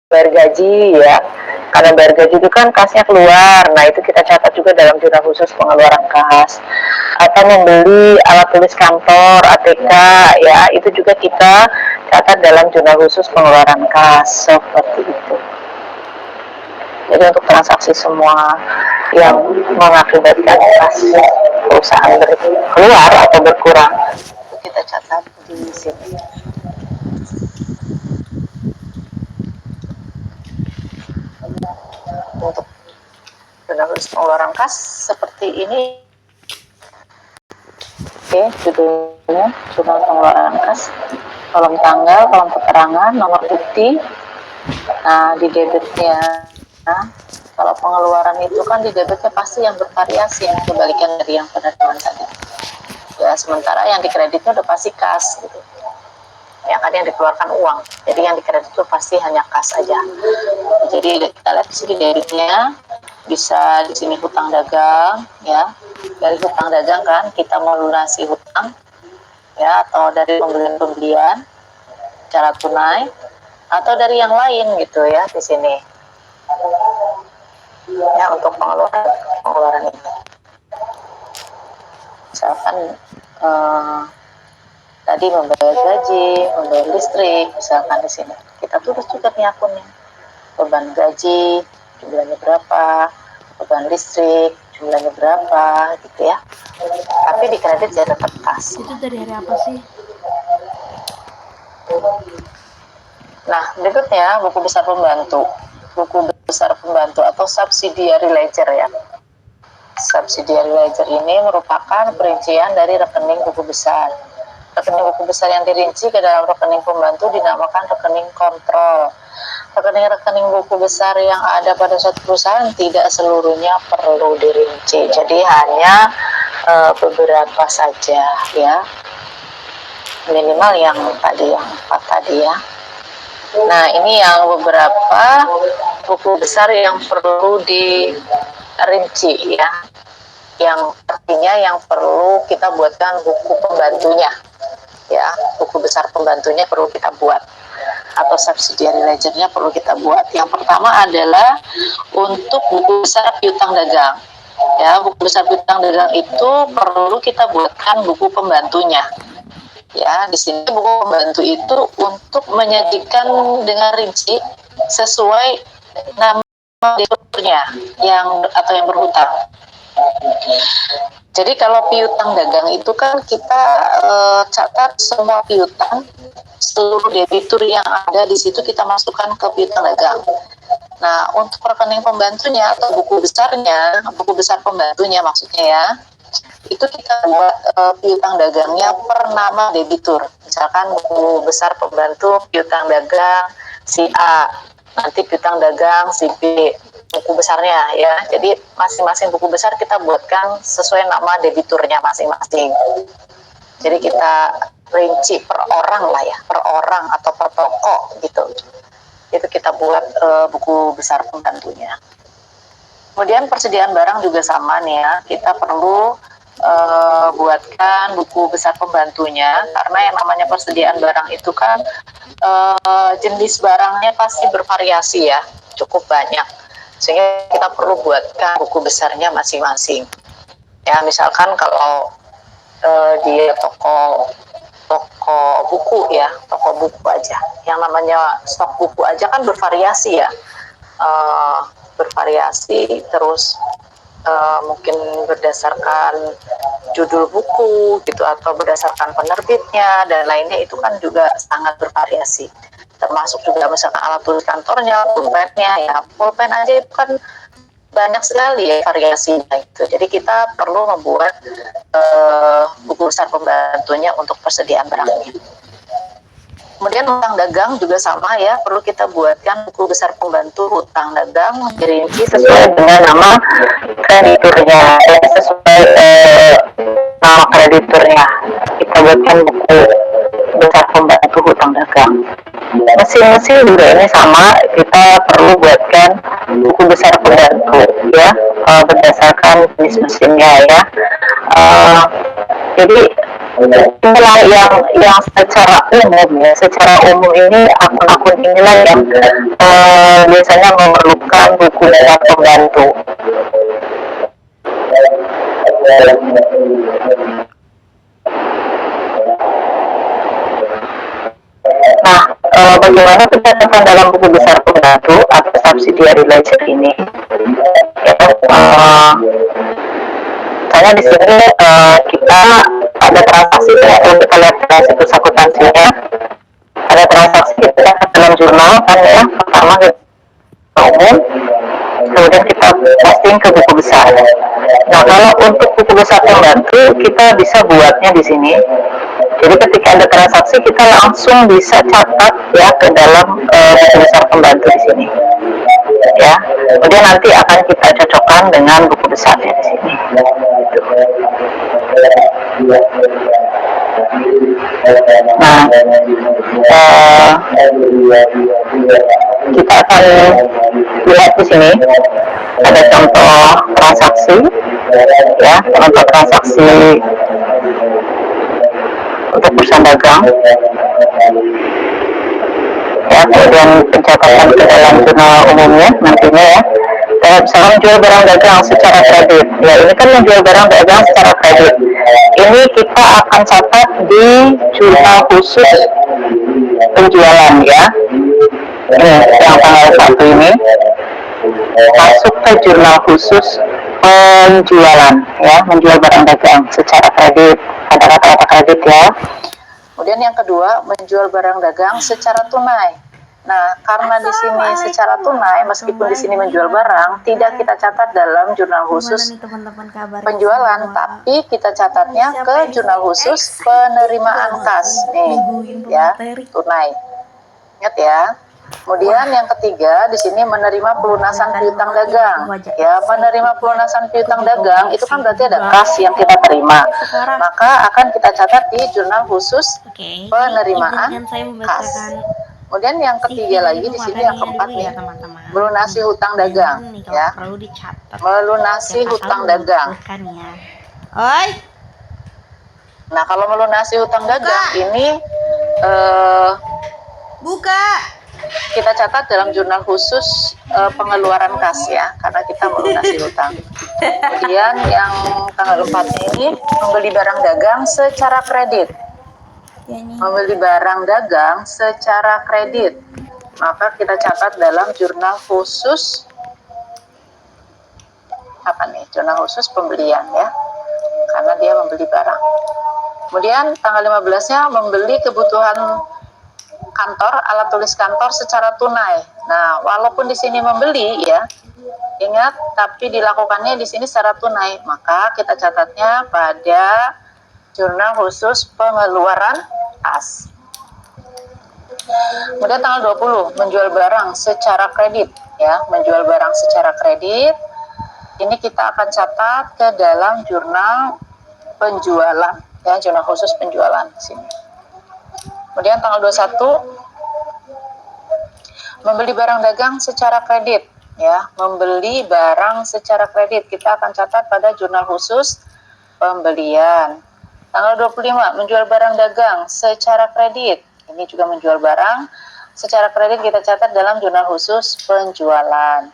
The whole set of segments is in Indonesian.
bayar gaji ya. Karena bayar gaji itu kan kasnya keluar, nah itu kita catat juga dalam jurnal khusus pengeluaran kas. Atau membeli alat tulis kantor, ATK ya, itu juga kita catat dalam jurnal khusus pengeluaran kas, seperti itu. Jadi untuk transaksi semua yang mengakibatkan kas perusahaan keluar atau berkurang, itu kita catat di sini. Untuk jurnal pengeluaran kas seperti ini. Oke, judulnya jurnal pengeluaran kas, kolom tanggal, kolom keterangan, nomor bukti. Nah, di debitnya, nah, kalau pengeluaran itu kan di debitnya pasti yang bervariasi, yang kebalikan dari yang penerimaan tadi. Ya, sementara yang di kreditnya udah pasti kas gitu. Ya kan yang dikeluarkan uang. Jadi yang di kredit itu pasti hanya kas saja. Jadi kita lihat di sini debitnya, bisa di sini hutang dagang ya. Dari hutang dagang kan kita melunasi hutang ya, atau dari pembelian cara tunai atau dari yang lain gitu ya di sini. Ya untuk pengeluaran ini. Misalkan tadi membayar gaji, membayar listrik, misalkan di sini. Kita tulis juga nih akunnya. Beban gaji, jumlahnya berapa, beban listrik, jumlahnya berapa, gitu ya. Tapi di kredit ya tetap kas. Itu dari hari apa sih? Nah, berikutnya buku besar pembantu. Buku besar pembantu atau subsidiary ledger ya. Subsidiary ledger ini merupakan perincian dari rekening buku besar. Rekening buku besar yang dirinci ke dalam rekening pembantu dinamakan rekening kontrol. Rekening-rekening buku besar yang ada pada suatu perusahaan tidak seluruhnya perlu dirinci. Jadi hanya beberapa saja ya. Minimal yang tadi, yang 4 tadi ya. Nah, ini yang beberapa buku besar yang perlu dirinci ya. Yang artinya yang perlu kita buatkan buku pembantunya. Ya, buku besar pembantunya perlu kita buat. Atau subsidiary ledger-nya perlu kita buat. Yang pertama adalah untuk buku besar piutang dagang. Ya, buku besar piutang dagang itu perlu kita buatkan buku pembantunya. Ya, di sini buku pembantu itu untuk menyajikan dengan rinci sesuai nama debiturnya yang atau yang berhutang. Jadi kalau piutang dagang itu kan kita catat semua piutang, seluruh debitur yang ada di situ kita masukkan ke piutang dagang. Nah, untuk rekening pembantunya atau buku besarnya, buku besar pembantunya maksudnya ya, itu kita buat piutang dagangnya per nama debitur. Misalkan buku besar pembantu piutang dagang si A, nanti piutang dagang si B, buku besarnya ya. Jadi masing-masing buku besar kita buatkan sesuai nama debiturnya masing-masing. Jadi kita rinci per orang lah ya, per orang atau per toko gitu. Itu kita buat buku besar pembantunya. Kemudian persediaan barang juga sama nih ya, kita perlu buatkan buku besar pembantunya, karena yang namanya persediaan barang itu kan jenis barangnya pasti bervariasi ya, cukup banyak, sehingga kita perlu buatkan buku besarnya masing-masing. Ya, misalkan kalau di toko buku ya, toko buku aja, yang namanya stok buku aja kan bervariasi ya, bervariasi terus mungkin berdasarkan judul buku gitu atau berdasarkan penerbitnya dan lainnya, itu kan juga sangat bervariasi, termasuk juga misalkan alat tulis kantornya, pulpennya ya, pulpen aja itu kan banyak sekali ya variasinya itu. Jadi kita perlu membuat buku besar pembantunya untuk persediaan barangnya. Kemudian hutang dagang juga sama ya, perlu kita buatkan buku besar pembantu hutang dagang dirinci sesuai dengan nama krediturnya, sesuai nama krediturnya. Kita buatkan buku besar pembantu hutang dagang. Mesin-mesin juga ini sama, kita perlu buatkan buku besar pembantu ya, berdasarkan jenis mesinnya ya. Jadi inilah yang secara umum ya, secara umum ini akun-akun inilah yang biasanya memerlukan buku besar pembantu. Nah, bagaimana pencatatan dalam buku besar pembantu atau subsidiary ledger ini? Ya, misalnya di sini kita ada transaksi ya, kalau kita lihat situs akuntansinya, ada transaksi kita catat dalam jurnal kan ya, pertama kita umum, kemudian kita posting ke buku besar. Nah, kalau untuk buku besar pembantu kita bisa buatnya di sini. Jadi ketika ada transaksi kita langsung bisa catat ya ke dalam buku besar pembantu di sini. Ya, kemudian nanti akan kita cocokkan dengan buku besarnya di sini. Nah, kita akan lihat di sini ada contoh transaksi, ya, contoh transaksi untuk perusahaan dagang. Ya, kemudian pencatatan ke dalam jurnal umumnya nantinya ya. Kayak misalnya menjual barang dagang secara kredit. Ya, ini kan menjual barang dagang secara kredit. Ini kita akan catat di jurnal khusus penjualan ya. Ini yang tanggal 1 ini masuk ke jurnal khusus penjualan ya, menjual barang dagang secara kredit. Ada kata-kata kredit ya. Kemudian yang kedua, menjual barang dagang secara tunai. Nah, karena di sini secara tunai, meskipun di sini menjual barang, tidak kita catat dalam jurnal khusus penjualan, tapi kita catatnya ke jurnal khusus penerimaan kas. Nih, ya, tunai. Ingat ya. Kemudian yang ketiga di sini menerima pelunasan piutang dagang. Ya, menerima pelunasan piutang dagang itu kan berarti ada kas yang kita terima. Maka akan kita catat di jurnal khusus penerimaan kas. Kemudian yang ketiga lagi di sini yang keempat nih, melunasi hutang dagang ya. Melunasi hutang dagang. Nah, kalau melunasi hutang dagang ini kita catat dalam jurnal khusus pengeluaran kas ya, karena kita melunasi hutang. Kemudian yang tanggal 4 ini membeli barang dagang secara kredit. Membeli barang dagang secara kredit, maka kita catat dalam jurnal khusus apa nih? Jurnal khusus pembelian ya, karena dia membeli barang. Kemudian tanggal 15-nya membeli kebutuhan kantor, alat tulis kantor secara tunai. Nah, walaupun di sini membeli ya, ingat, tapi dilakukannya di sini secara tunai, maka kita catatnya pada jurnal khusus pengeluaran kas. Kemudian tanggal 20, menjual barang secara kredit ya, menjual barang secara kredit. Ini kita akan catat ke dalam jurnal penjualan ya, jurnal khusus penjualan di sini. Kemudian tanggal 21, membeli barang dagang secara kredit ya, membeli barang secara kredit kita akan catat pada jurnal khusus pembelian. Tanggal 25, menjual barang dagang secara kredit. Ini juga menjual barang secara kredit kita catat dalam jurnal khusus penjualan.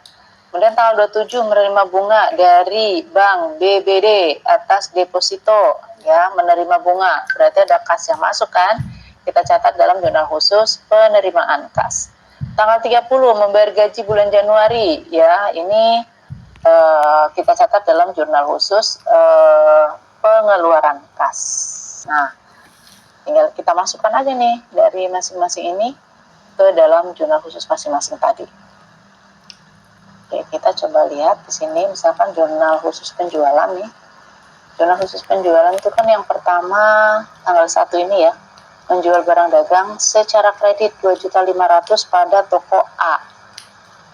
Kemudian tanggal 27, menerima bunga dari Bank BBD atas deposito ya, menerima bunga. Berarti ada kas yang masuk kan? Kita catat dalam jurnal khusus penerimaan kas. Tanggal 30, membayar gaji bulan Januari ya, ini kita catat dalam jurnal khusus pengeluaran kas. Nah, tinggal kita masukkan aja nih dari masing-masing ini ke dalam jurnal khusus masing-masing tadi. Oke, kita coba lihat di sini, misalkan jurnal khusus penjualan nih. Jurnal khusus penjualan itu kan yang pertama tanggal 1 ini ya, menjual barang dagang secara kredit 2.500.000 pada toko A.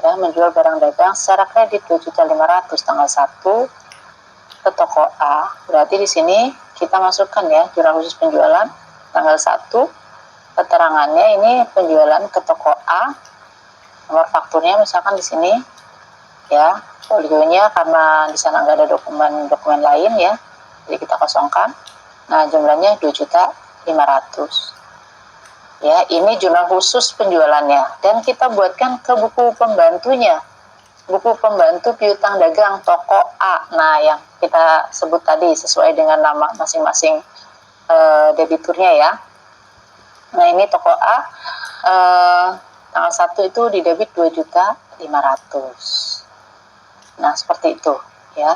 Ya, menjual barang dagang secara kredit 2.500.000 tanggal 1 ke toko A. Berarti di sini kita masukkan ya jurnal khusus penjualan tanggal 1, keterangannya ini penjualan ke toko A. Nomor fakturnya misalkan di sini ya, folionya karena di sana nggak ada dokumen lain ya, jadi kita kosongkan. Nah, jumlahnya 2.500.000. Ya, ini jurnal khusus penjualannya, dan kita buatkan ke buku pembantunya. Buku pembantu piutang dagang toko A. Nah, yang kita sebut tadi sesuai dengan nama masing-masing debiturnya ya. Nah, ini toko A tanggal 1 itu di debit 2.500.000. Nah, seperti itu ya.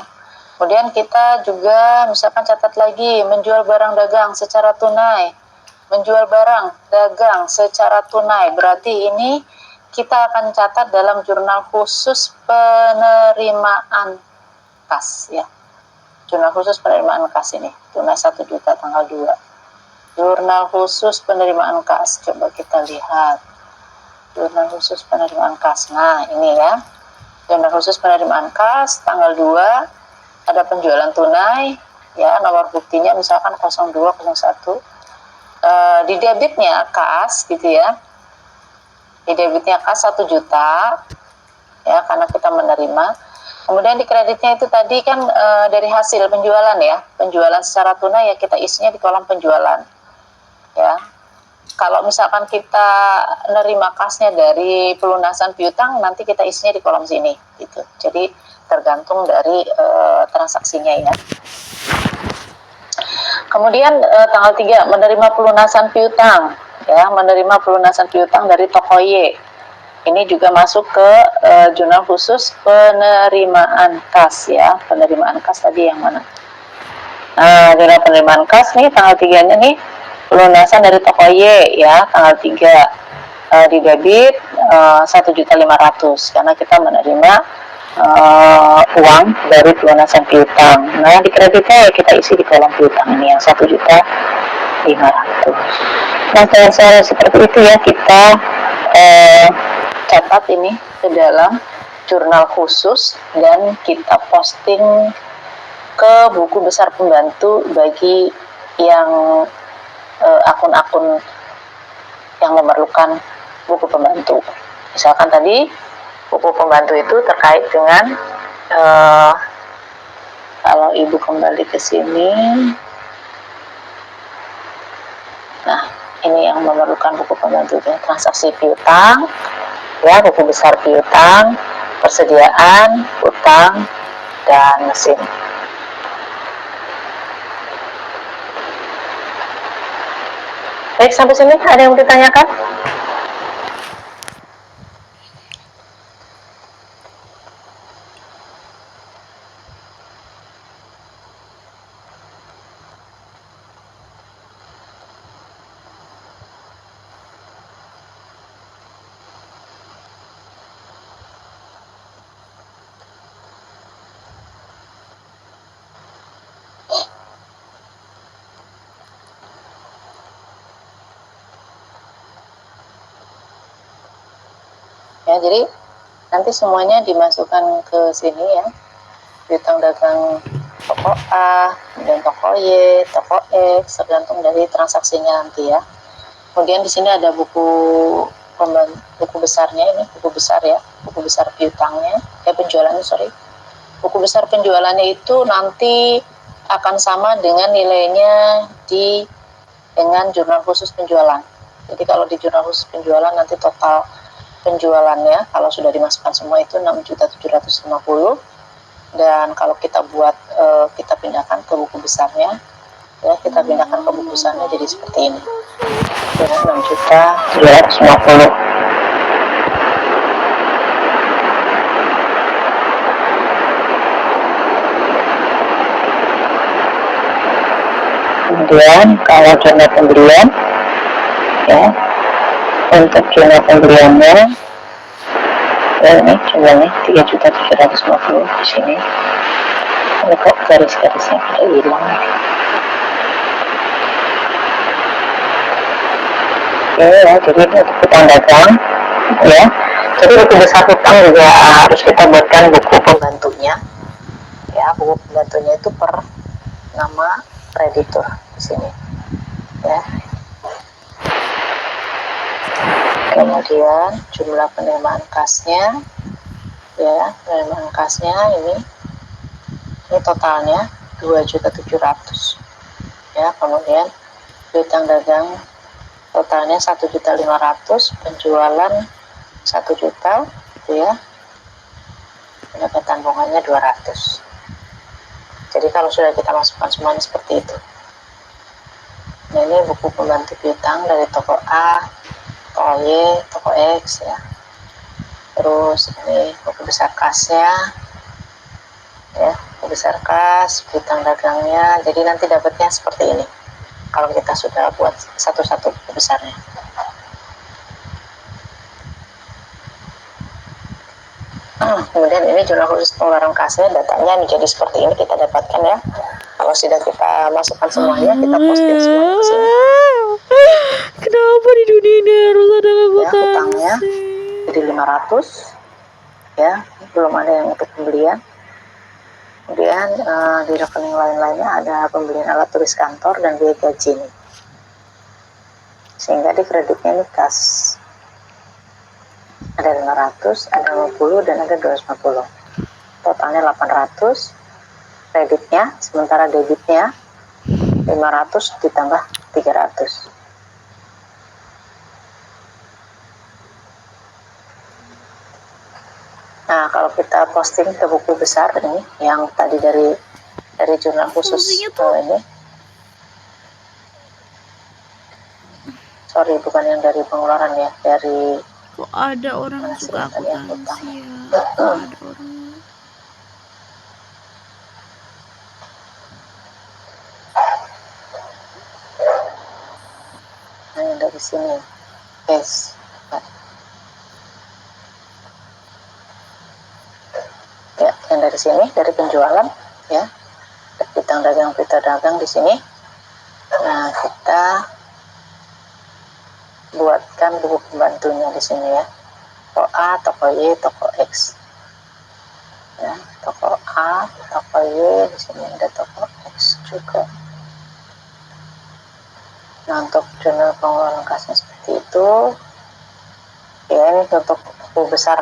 Kemudian kita juga misalkan catat lagi menjual barang dagang secara tunai. Menjual barang dagang secara tunai, berarti ini kita akan catat dalam jurnal khusus penerimaan kas ya. Jurnal khusus penerimaan kas ini, tunai 1 juta tanggal 2. Jurnal khusus penerimaan kas, coba kita lihat. Jurnal khusus penerimaan kas. Nah, ini ya. Jurnal khusus penerimaan kas tanggal 2, ada penjualan tunai ya, nomor buktinya misalkan 0201. Di debitnya kas gitu ya, di debitnya kas 1 juta ya, karena kita menerima. Kemudian di kreditnya itu tadi kan dari hasil penjualan ya, penjualan secara tunai ya, kita isinya di kolom penjualan ya. Kalau misalkan kita nerima kasnya dari pelunasan piutang, nanti kita isinya di kolom sini gitu. Jadi tergantung dari transaksinya ya. Kemudian tanggal 3 menerima pelunasan piutang ya, menerima pelunasan piutang dari toko Y. Ini juga masuk ke jurnal khusus penerimaan kas ya. Penerimaan kas tadi yang mana? Jurnal penerimaan kas nih tanggal 3-nya nih, pelunasan dari toko Y ya, tanggal 3 di debit 1.500.000 karena kita menerima uang dari pelunasan piutang. Nah, di kreditnya ya kita isi di kolom piutang ini yang 1.500.000. Nah, cara seperti itu ya kita catat ini ke dalam jurnal khusus dan kita posting ke buku besar pembantu bagi yang akun-akun yang memerlukan buku pembantu. Misalkan tadi buku pembantu itu terkait dengan kalau ibu kembali ke sini, nah ini yang memerlukan buku pembantu ya, transaksi piutang ya, buku besar piutang, persediaan, utang, dan mesin. Baik, sampai sini ada yang mau ditanyakan? Ya, jadi nanti semuanya dimasukkan ke sini ya, piutang dagang toko A, kemudian toko Y, toko X, tergantung dari transaksinya nanti ya. Kemudian di sini ada buku besarnya, ini buku besar ya, buku besar piutangnya, penjualannya sorry. Buku besar penjualannya itu nanti akan sama dengan nilainya dengan jurnal khusus penjualan. Jadi kalau di jurnal khusus penjualan nanti total penjualannya kalau sudah dimasukkan semua itu 6.750.000, dan kalau kita buat kita pindahkan ke buku besarnya ya, kita pindahkan ke buku besarnya jadi seperti ini dengan 6.750.000. Kemudian kalau jurnal pembelian ya, untuk jurnal pembeliannya ya, ini jumlahnya 3.750.000 di sini. Ini kok garis-garisnya pada hilang ya, jadi ini untuk hutang dagang ya. Jadi buku besar hutang juga harus kita buatkan buku pembantunya ya. Buku pembantunya itu per nama kreditur di sini ya. Kemudian jumlah penerimaan kasnya ya, penerimaan kasnya ini totalnya 2.700.000 ya. Kemudian piutang dagang totalnya 1.500.000, penjualan 1 juta gitu ya, pendapatan bunganya 200. Jadi kalau sudah kita masukkan semuanya seperti itu. Nah, ini buku pembantu piutang dari toko A, toko Y, toko X ya. Terus ini buku besar kasnya ya, buku besar kas, piutang dagangnya. Jadi nanti dapatnya seperti ini kalau kita sudah buat satu-satu buku besarnya. Kemudian ini jurnal khusus pengeluaran kasnya, datanya menjadi seperti ini kita dapatkan ya. Kalau sudah kita masukkan semuanya, kita posting semuanya ke sini. Kenapa di dunia ini harus ada Ya, akuntansi? hutangnya jadi 500 ya, belum ada yang untuk pembelian. Kemudian di rekening lain-lainnya ada pembelian alat tulis kantor dan biaya gaji nih. Sehingga di kreditnya ini kas. Ada 500, ada 50 dan ada 250. Totalnya 800 kreditnya, sementara debitnya 500 ditambah 300. Nah, kalau kita posting ke buku besar ini, yang tadi dari jurnal khusus ini, sorry bukan yang dari pengeluaran ya, dari kok ada orang suka akuntansi ya? Kok ada orang yang dari sini, yes. Ya, yang dari sini, dari penjualan ya, piutang dagang di sini. Nah, kita buatkan buku pembantunya di sini ya. Toko A, toko Y, toko X. Ya, toko A, toko Y, di sini ada toko X juga. Nah, untuk jurnal pengeluaran kasnya seperti itu. Ya, ini untuk buku besar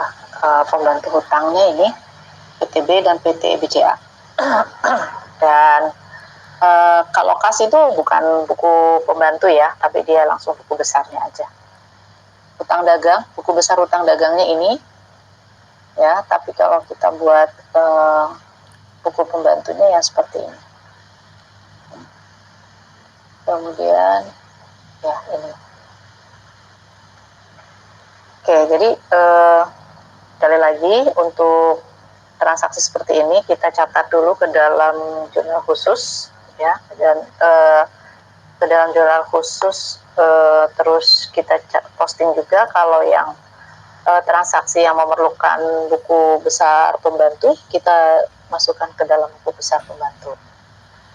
pembantu hutangnya ini PTB dan PT BCA. Dan kalau kas itu bukan buku pembantu ya, tapi dia langsung buku besarnya aja. Hutang dagang, buku besar hutang dagangnya ini ya, tapi kalau kita buat buku pembantunya yang seperti ini. Kemudian ya ini. Oke, jadi sekali lagi untuk transaksi seperti ini kita catat dulu ke dalam jurnal khusus ya, dan ke dalam jurnal khusus, terus kita posting juga kalau yang transaksi yang memerlukan buku besar pembantu kita masukkan ke dalam buku besar pembantu,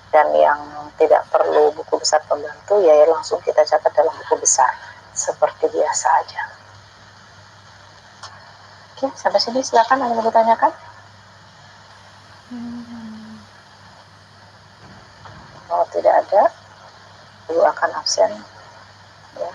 dan yang tidak perlu buku besar pembantu ya langsung kita catat dalam buku besar seperti biasa aja. Oke, sampai sini silakan ada yang ditanyakan. Kalau tidak ada, Ibu akan absen ya.